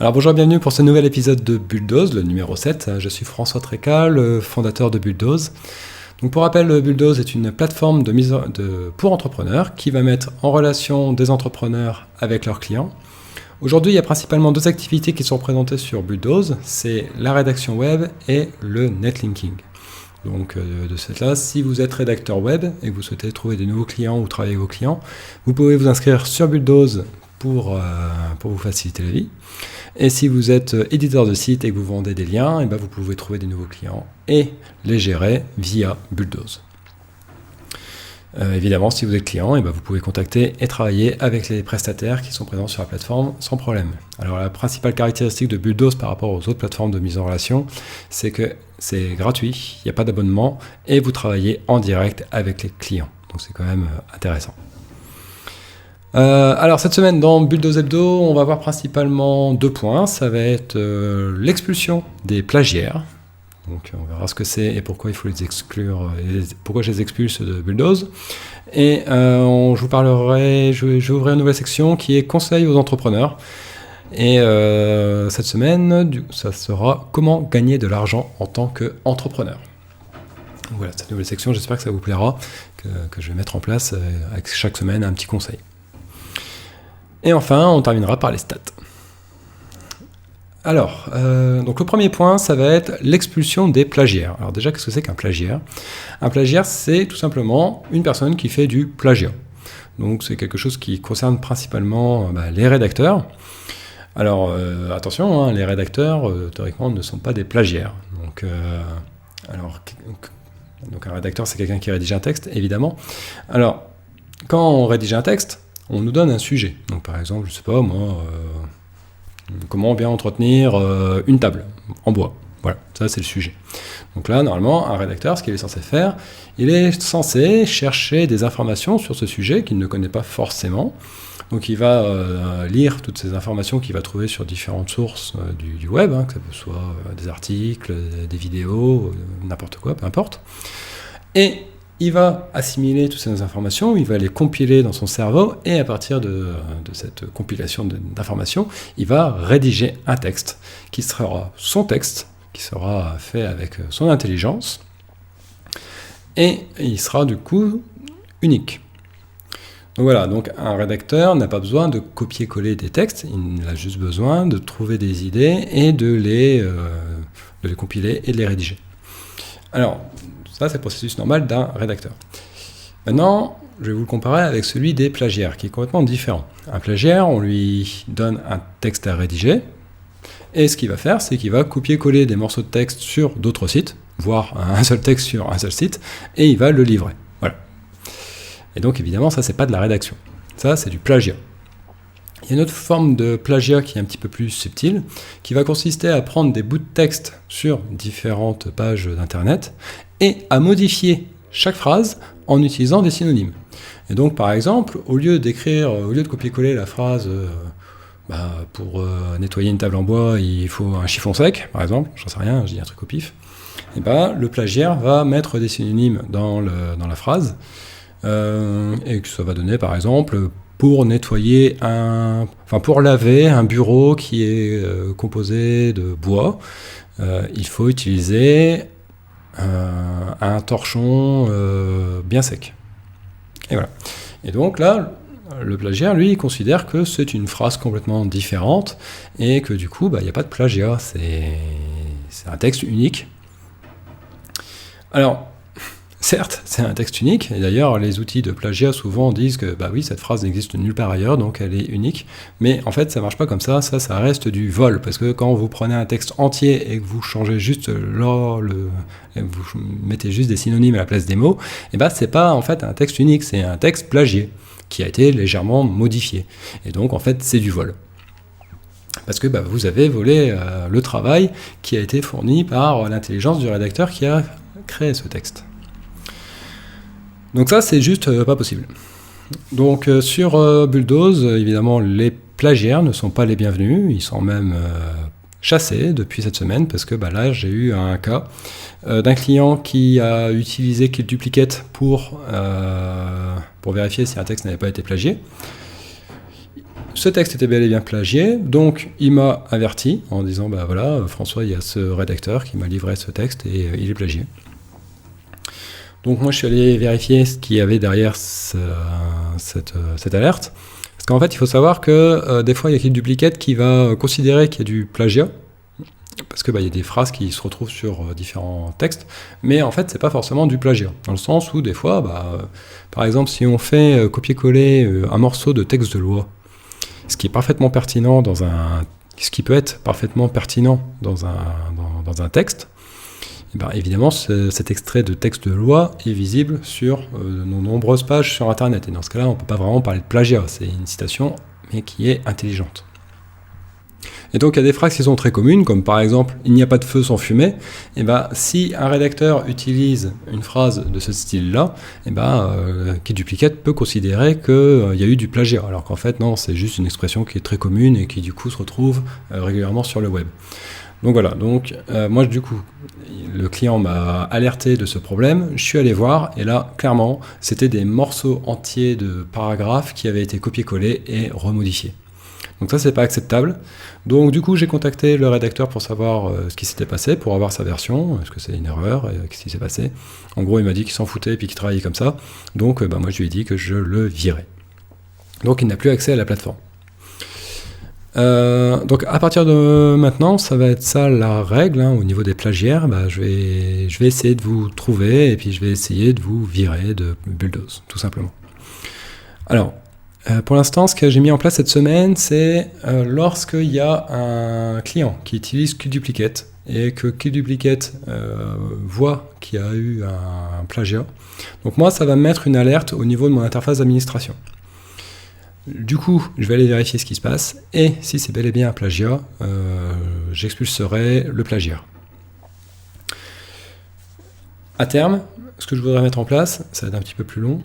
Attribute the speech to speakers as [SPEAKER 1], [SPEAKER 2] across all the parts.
[SPEAKER 1] Alors bonjour et bienvenue pour ce nouvel épisode de Bulldoze, le numéro 7. Je suis François Tréca, le fondateur de Bulldoze. Donc pour rappel, Bulldoze est une plateforme pour entrepreneurs qui va mettre en relation des entrepreneurs avec leurs clients. Aujourd'hui, il y a principalement deux activités qui sont présentées sur Bulldoze, c'est la rédaction web et le netlinking. Donc de cette là, si vous êtes rédacteur web et que vous souhaitez trouver des nouveaux clients ou travailler avec vos clients, vous pouvez vous inscrire sur Bulldoze pour vous faciliter la vie. Et si vous êtes éditeur de site et que vous vendez des liens, et vous pouvez trouver des nouveaux clients et les gérer via Bulldoze. Évidemment, si vous êtes client, vous pouvez contacter et travailler avec les prestataires qui sont présents sur la plateforme sans problème. Alors la principale caractéristique de Bulldoze par rapport aux autres plateformes de mise en relation, c'est que c'est gratuit, il n'y a pas d'abonnement et vous travaillez en direct avec les clients. Donc c'est quand même intéressant. Alors cette semaine dans Bulldoze Hebdo, on va voir principalement deux points. Ça va être l'expulsion des plagiaires. Donc on verra ce que c'est et pourquoi il faut les exclure, pourquoi je les expulse de Bulldoze. Et je vous parlerai, je vais ouvrir une nouvelle section qui est conseils aux entrepreneurs. Et cette semaine, ça sera comment gagner de l'argent en tant qu'entrepreneur. Voilà, cette nouvelle section, j'espère que ça vous plaira, que je vais mettre en place avec chaque semaine un petit conseil. Et enfin, on terminera par les stats. Alors, donc le premier point, ça va être l'expulsion des plagiaires. Alors déjà, qu'est-ce que c'est qu'un plagiaire ? Un plagiaire, c'est tout simplement une personne qui fait du plagiat. Donc c'est quelque chose qui concerne principalement les rédacteurs. Alors attention, les rédacteurs, théoriquement, ne sont pas des plagiaires. Donc un rédacteur, c'est quelqu'un qui rédige un texte, évidemment. Alors, quand on rédige un texte, on nous donne un sujet. Donc par exemple, je sais pas moi, comment bien entretenir une table en bois. Voilà, ça c'est le sujet. Donc là, normalement, un rédacteur, ce qu'il est censé faire, il est censé chercher des informations sur ce sujet qu'il ne connaît pas forcément. Donc il va lire toutes ces informations qu'il va trouver sur différentes sources du web, que ce soit des articles, des vidéos, n'importe quoi, peu importe. Et il va assimiler toutes ces informations, il va les compiler dans son cerveau, et à partir de cette compilation d'informations, il va rédiger un texte, qui sera son texte, qui sera fait avec son intelligence, et il sera du coup unique. Donc voilà, donc un rédacteur n'a pas besoin de copier-coller des textes, il a juste besoin de trouver des idées et de les compiler et de les rédiger. Alors, ça, c'est le processus normal d'un rédacteur. Maintenant, je vais vous le comparer avec celui des plagiaires, qui est complètement différent. Un plagiaire, on lui donne un texte à rédiger, et ce qu'il va faire, c'est qu'il va copier-coller des morceaux de texte sur d'autres sites, voire un seul texte sur un seul site, et il va le livrer. Voilà. Et donc, évidemment, ça, c'est pas de la rédaction. Ça, c'est du plagiat. Il y a une autre forme de plagiat qui est un petit peu plus subtile, qui va consister à prendre des bouts de texte sur différentes pages d'Internet et à modifier chaque phrase en utilisant des synonymes. Et donc, par exemple, au lieu de copier-coller la phrase pour nettoyer une table en bois, il faut un chiffon sec, par exemple, j'en sais rien, je dis un truc au pif, et le plagiaire va mettre des synonymes dans la phrase, et que ça va donner, par exemple, pour laver un bureau qui est composé de bois, il faut utiliser un torchon bien sec. Et voilà. Et donc là, le plagiaire, lui, il considère que c'est une phrase complètement différente et que du coup, il n'y a pas de plagiat. C'est un texte unique. Alors, certes, c'est un texte unique, et d'ailleurs les outils de plagiat souvent disent que oui, cette phrase n'existe nulle part ailleurs, donc elle est unique, mais en fait ça marche pas comme ça reste du vol, parce que quand vous prenez un texte entier et que vous changez juste vous mettez juste des synonymes à la place des mots, c'est pas en fait un texte unique, c'est un texte plagié, qui a été légèrement modifié, et donc en fait c'est du vol. Parce que vous avez volé le travail qui a été fourni par l'intelligence du rédacteur qui a créé ce texte. Donc ça, c'est juste pas possible. Donc sur Bulldoze, évidemment, les plagiaires ne sont pas les bienvenus, ils sont même chassés depuis cette semaine, parce que là, j'ai eu un cas d'un client qui a utilisé KillDuplicate pour vérifier si un texte n'avait pas été plagié. ce texte était bel et bien plagié, donc il m'a averti en disant bah voilà, François, il y a ce rédacteur qui m'a livré ce texte et il est plagié. Donc moi je suis allé vérifier ce qu'il y avait derrière cette alerte. Parce qu'en fait il faut savoir que des fois il y a KillDuplicate qui va considérer qu'il y a du plagiat. Parce que y a des phrases qui se retrouvent sur différents textes, mais en fait c'est pas forcément du plagiat, dans le sens où des fois, par exemple si on fait copier-coller un morceau de texte de loi, ce qui est parfaitement pertinent ce qui peut être parfaitement pertinent dans un texte, et évidemment cet extrait de texte de loi est visible sur de nombreuses pages sur internet, et dans ce cas-là on peut pas vraiment parler de plagiat, c'est une citation mais qui est intelligente. Et donc il y a des phrases qui sont très communes, comme par exemple « il n'y a pas de feu sans fumée », si un rédacteur utilise une phrase de ce style-là, KillDuplicate peut considérer qu'il y a eu du plagiat, alors qu'en fait non, c'est juste une expression qui est très commune et qui du coup se retrouve régulièrement sur le web. Donc voilà, moi du coup, le client m'a alerté de ce problème, je suis allé voir, et là, clairement, c'était des morceaux entiers de paragraphes qui avaient été copiés-collés et remodifiés. Donc ça, c'est pas acceptable. Donc du coup, j'ai contacté le rédacteur pour savoir ce qui s'était passé, pour avoir sa version, est-ce que c'est une erreur, qu'est-ce qui s'est passé. En gros, il m'a dit qu'il s'en foutait et puis qu'il travaillait comme ça. Donc moi, je lui ai dit que je le virais. Donc il n'a plus accès à la plateforme. Donc à partir de maintenant, ça va être ça la règle, au niveau des plagiaires. Je vais essayer de vous trouver et puis je vais essayer de vous virer de Bulldoze, tout simplement. Alors, pour l'instant, ce que j'ai mis en place cette semaine, c'est lorsqu'il y a un client qui utilise KillDuplicate et que KillDuplicate voit qu'il y a eu un plagiat. Donc moi, ça va me mettre une alerte au niveau de mon interface d'administration. Du coup, je vais aller vérifier ce qui se passe et si c'est bel et bien un plagiat, j'expulserai le plagiat. À terme, ce que je voudrais mettre en place, ça va être un petit peu plus long,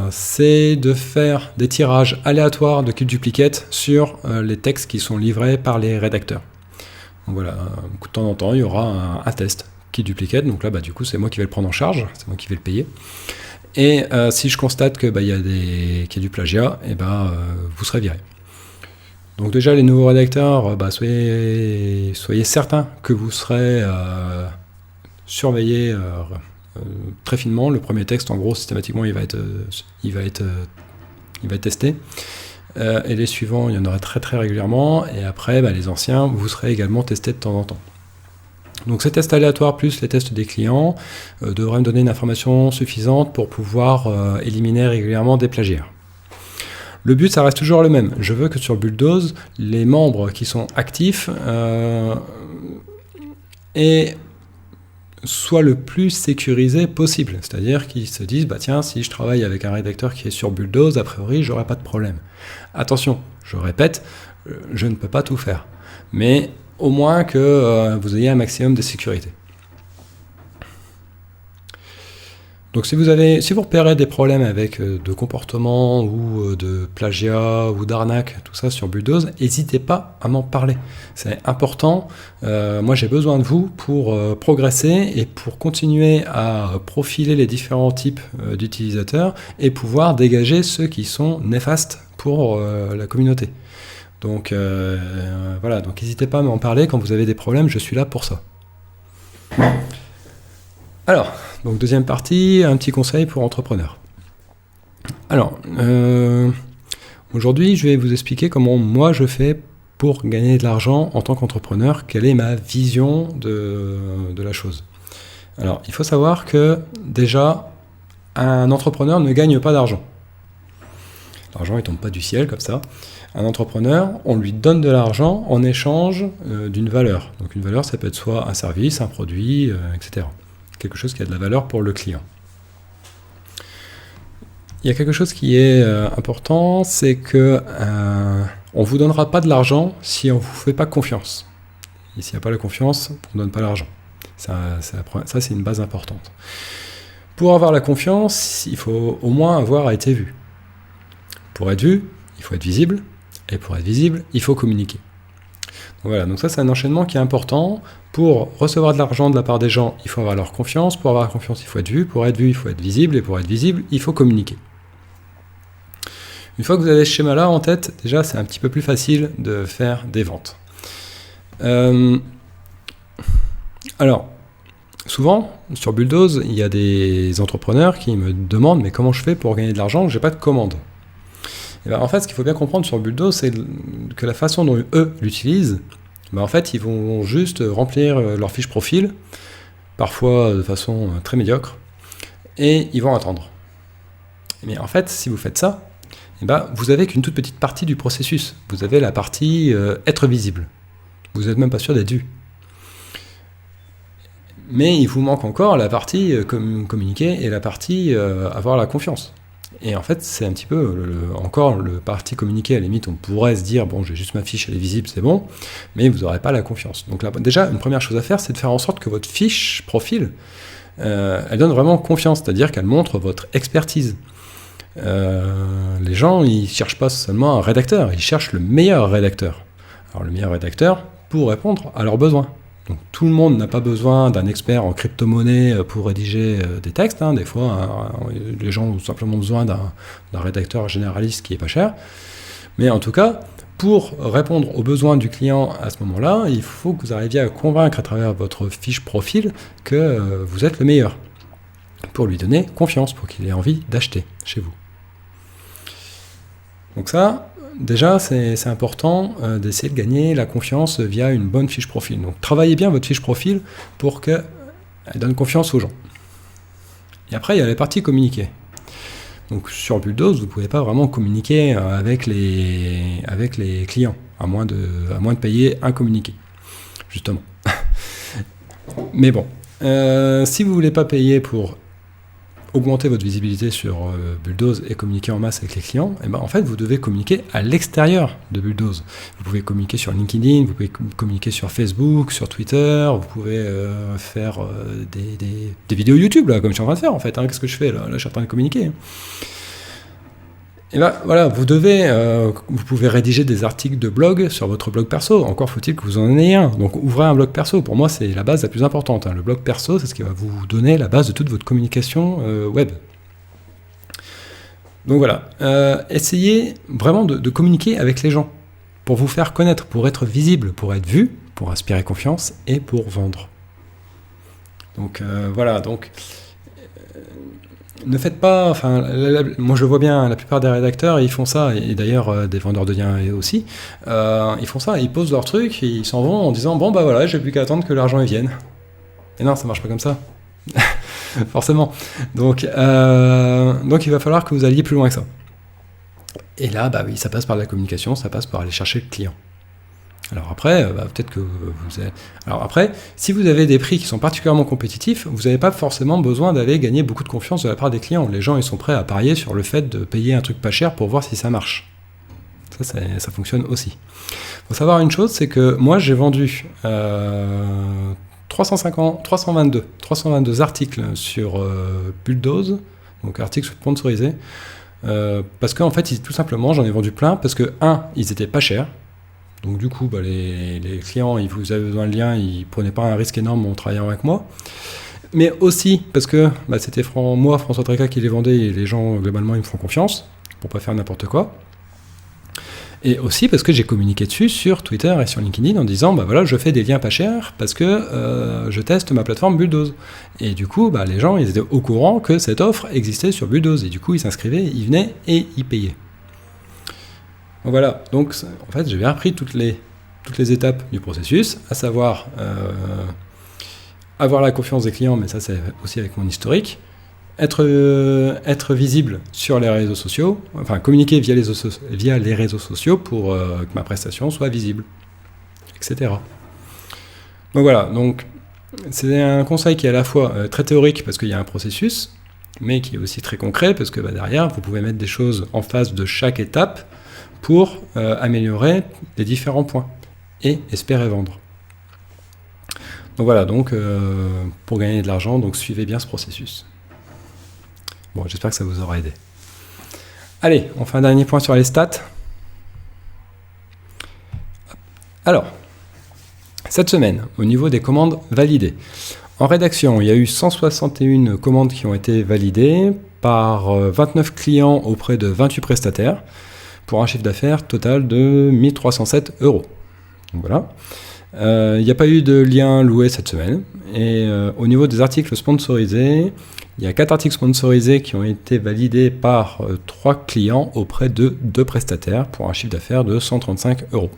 [SPEAKER 1] c'est de faire des tirages aléatoires de KillDuplicate sur les textes qui sont livrés par les rédacteurs. Donc voilà, de temps en temps, il y aura un test KillDuplicate, donc là, du coup, c'est moi qui vais le prendre en charge, c'est moi qui vais le payer. Et si je constate que qu'il y a du plagiat, vous serez viré. Donc déjà, les nouveaux rédacteurs, soyez certains que vous serez surveillés très finement. Le premier texte, en gros, systématiquement, il va être testé. Et les suivants, il y en aura très très régulièrement. Et après, les anciens, vous serez également testés de temps en temps. Donc ces tests aléatoires plus les tests des clients devraient me donner une information suffisante pour pouvoir éliminer régulièrement des plagiats. Le but, ça reste toujours le même. Je veux que sur Bulldoze, les membres qui sont actifs soient le plus sécurisés possible. C'est-à-dire qu'ils se disent, tiens, si je travaille avec un rédacteur qui est sur Bulldoze, a priori, j'aurai pas de problème. Attention, je répète, je ne peux pas tout faire. Mais au moins que vous ayez un maximum de sécurité. Donc si vous repérez des problèmes avec de comportement ou de plagiat ou d'arnaque, tout ça sur Bulldoze, n'hésitez pas à m'en parler. C'est important. Moi j'ai besoin de vous pour progresser et pour continuer à profiler les différents types d'utilisateurs et pouvoir dégager ceux qui sont néfastes pour la communauté. Donc voilà, donc n'hésitez pas à m'en parler quand vous avez des problèmes, je suis là pour ça. Alors, donc deuxième partie, un petit conseil pour entrepreneurs. Alors, aujourd'hui, je vais vous expliquer comment moi je fais pour gagner de l'argent en tant qu'entrepreneur, quelle est ma vision de la chose. Alors, il faut savoir que déjà, un entrepreneur ne gagne pas d'argent. L'argent, il ne tombe pas du ciel comme ça. Un entrepreneur, on lui donne de l'argent en échange d'une valeur. Donc une valeur, ça peut être soit un service, un produit, etc. Quelque chose qui a de la valeur pour le client. Il y a quelque chose qui est important, c'est que on ne vous donnera pas de l'argent si on ne vous fait pas confiance. Et s'il n'y a pas la confiance, on ne donne pas l'argent. Ça, c'est une base importante. Pour avoir la confiance, il faut au moins avoir été vu. Pour être vu, il faut être visible. Et pour être visible, il faut communiquer. Donc voilà, donc ça c'est un enchaînement qui est important. Pour recevoir de l'argent de la part des gens, il faut avoir leur confiance. Pour avoir la confiance, il faut être vu. Pour être vu, il faut être visible. Et pour être visible, il faut communiquer. Une fois que vous avez ce schéma-là en tête, déjà c'est un petit peu plus facile de faire des ventes. Alors, souvent, sur Bulldoze, il y a des entrepreneurs qui me demandent « mais comment je fais pour gagner de l'argent ? J'ai pas de commande ». En fait, ce qu'il faut bien comprendre sur Bulldoze, c'est que la façon dont eux l'utilisent, en fait, ils vont juste remplir leur fiche profil, parfois de façon très médiocre, et ils vont attendre. Mais en fait, si vous faites ça, vous avez qu'une toute petite partie du processus. Vous avez la partie être visible. Vous n'êtes même pas sûr d'être vu. Mais il vous manque encore la partie communiquer et la partie avoir la confiance. Et en fait, c'est un petit peu encore le parti communiquer. À la limite, on pourrait se dire, bon, j'ai juste ma fiche, elle est visible, c'est bon, mais vous n'aurez pas la confiance. Donc là, déjà, une première chose à faire, c'est de faire en sorte que votre fiche profil, elle donne vraiment confiance, c'est-à-dire qu'elle montre votre expertise. Les gens, ils cherchent pas seulement un rédacteur, ils cherchent le meilleur rédacteur. Alors le meilleur rédacteur pour répondre à leurs besoins. Donc tout le monde n'a pas besoin d'un expert en crypto-monnaie pour rédiger des textes. Des fois, les gens ont simplement besoin d'un rédacteur généraliste qui est pas cher. Mais en tout cas, pour répondre aux besoins du client à ce moment-là, il faut que vous arriviez à convaincre à travers votre fiche profil que vous êtes le meilleur, pour lui donner confiance, pour qu'il ait envie d'acheter chez vous. Donc ça, déjà, c'est important d'essayer de gagner la confiance via une bonne fiche profil. Donc travaillez bien votre fiche profil pour qu'elle donne confiance aux gens. Et après, il y a la partie communiquer. Donc sur Bulldoze, vous ne pouvez pas vraiment communiquer avec les clients, à moins de payer un communiqué, justement. Mais bon, si vous ne voulez pas payer pour augmenter votre visibilité sur Bulldoze et communiquer en masse avec les clients, en fait, vous devez communiquer à l'extérieur de Bulldoze. Vous pouvez communiquer sur LinkedIn, vous pouvez communiquer sur Facebook, sur Twitter, vous pouvez faire des vidéos YouTube, là, comme je suis en train de faire, en fait. Qu'est-ce que je fais, là je suis en train de communiquer. Et voilà, vous pouvez rédiger des articles de blog sur votre blog perso. Encore faut-il que vous en ayez un. Donc ouvrez un blog perso. Pour moi, c'est la base la plus importante. Le blog perso, c'est ce qui va vous donner la base de toute votre communication web. Donc voilà, essayez vraiment de communiquer avec les gens pour vous faire connaître, pour être visible, pour être vu, pour inspirer confiance et pour vendre. Donc voilà, donc ne faites pas, moi je vois bien, la plupart des rédacteurs, ils font ça, et d'ailleurs des vendeurs de liens aussi, ils font ça, ils posent leur truc, et ils s'en vont en disant, bon bah voilà, j'ai plus qu'à attendre que l'argent y vienne. Et non, ça marche pas comme ça. Forcément. Donc il va falloir que vous alliez plus loin que ça. Et là, oui, ça passe par la communication, ça passe par aller chercher le client. Alors après, peut-être que vous avez... Alors après, si vous avez des prix qui sont particulièrement compétitifs, vous n'avez pas forcément besoin d'aller gagner beaucoup de confiance de la part des clients. Les gens, ils sont prêts à parier sur le fait de payer un truc pas cher pour voir si ça marche. Ça fonctionne aussi. Il faut savoir une chose, c'est que moi, j'ai vendu 322 articles sur Bulldoze, donc articles sponsorisés, parce qu'en fait, tout simplement, j'en ai vendu plein, parce que, ils étaient pas chers. Donc du coup, les clients, vous avez besoin de liens, ils ne prenaient pas un risque énorme en travaillant avec moi. Mais aussi parce que c'était moi, François Tréca, qui les vendait, et les gens, globalement, ils me font confiance pour pas faire n'importe quoi. Et aussi parce que j'ai communiqué dessus sur Twitter et sur LinkedIn en disant, voilà, je fais des liens pas chers parce que je teste ma plateforme Bulldoze. Et du coup, les gens, ils étaient au courant que cette offre existait sur Bulldoze. Et du coup, ils s'inscrivaient, ils venaient et ils payaient. Donc voilà, donc en fait j'ai bien appris toutes les étapes du processus, à savoir avoir la confiance des clients, mais ça c'est aussi avec mon historique, être visible sur les réseaux sociaux, enfin communiquer via les réseaux sociaux pour que ma prestation soit visible, etc. Donc voilà, donc c'est un conseil qui est à la fois très théorique parce qu'il y a un processus, mais qui est aussi très concret parce que derrière vous pouvez mettre des choses en face de chaque étape pour améliorer les différents points et espérer vendre. Donc voilà, pour gagner de l'argent, suivez bien ce processus. Bon, j'espère que ça vous aura aidé. Allez, on fait un dernier point sur les stats. Alors, Cette semaine, au niveau des commandes validées, en rédaction, il y a eu 161 commandes qui ont été validées par 29 clients auprès de 28 prestataires pour un chiffre d'affaires total de 1307 €. Donc voilà. Il n'y a pas eu de lien loué cette semaine. Et au niveau des articles sponsorisés, il y a 4 articles sponsorisés qui ont été validés par 3 clients auprès de 2 prestataires pour un chiffre d'affaires de 135 €.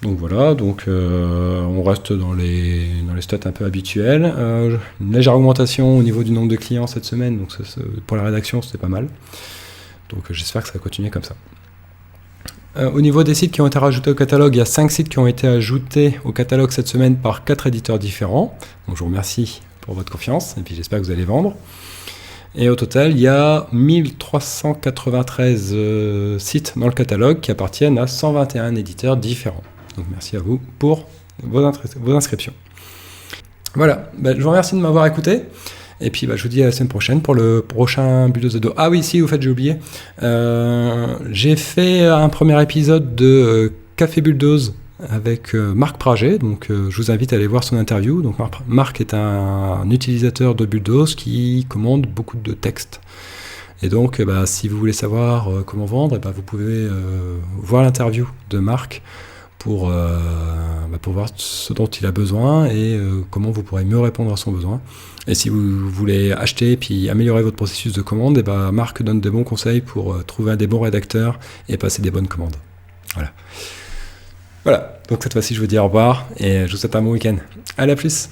[SPEAKER 1] Donc voilà, on reste dans les stats un peu habituels. Une légère augmentation au niveau du nombre de clients cette semaine, donc pour la rédaction c'était pas mal. Donc j'espère que ça va continuer comme ça. Au niveau des sites qui ont été rajoutés au catalogue, il y a 5 sites qui ont été ajoutés au catalogue cette semaine par 4 éditeurs différents. Donc je vous remercie pour votre confiance, et puis j'espère que vous allez vendre. Et au total, il y a 1393 sites dans le catalogue qui appartiennent à 121 éditeurs différents. Donc merci à vous pour vos inscriptions. Voilà, je vous remercie de m'avoir écouté. Et puis je vous dis à la semaine prochaine pour le prochain Bulldoze Ado. Ah oui, si, au fait, j'ai oublié. J'ai fait un premier épisode de Café Bulldoze avec Marc Praget. Donc je vous invite à aller voir son interview. Donc Marc est un utilisateur de Bulldoze qui commande beaucoup de textes. Et donc si vous voulez savoir comment vendre, vous pouvez voir l'interview de Marc pour voir ce dont il a besoin et comment vous pourrez mieux répondre à son besoin. Et si vous voulez acheter et puis améliorer votre processus de commande, Marc donne des bons conseils pour trouver des bons rédacteurs et passer des bonnes commandes. Voilà. Donc cette fois-ci, je vous dis au revoir et je vous souhaite un bon week-end. Allez, à plus.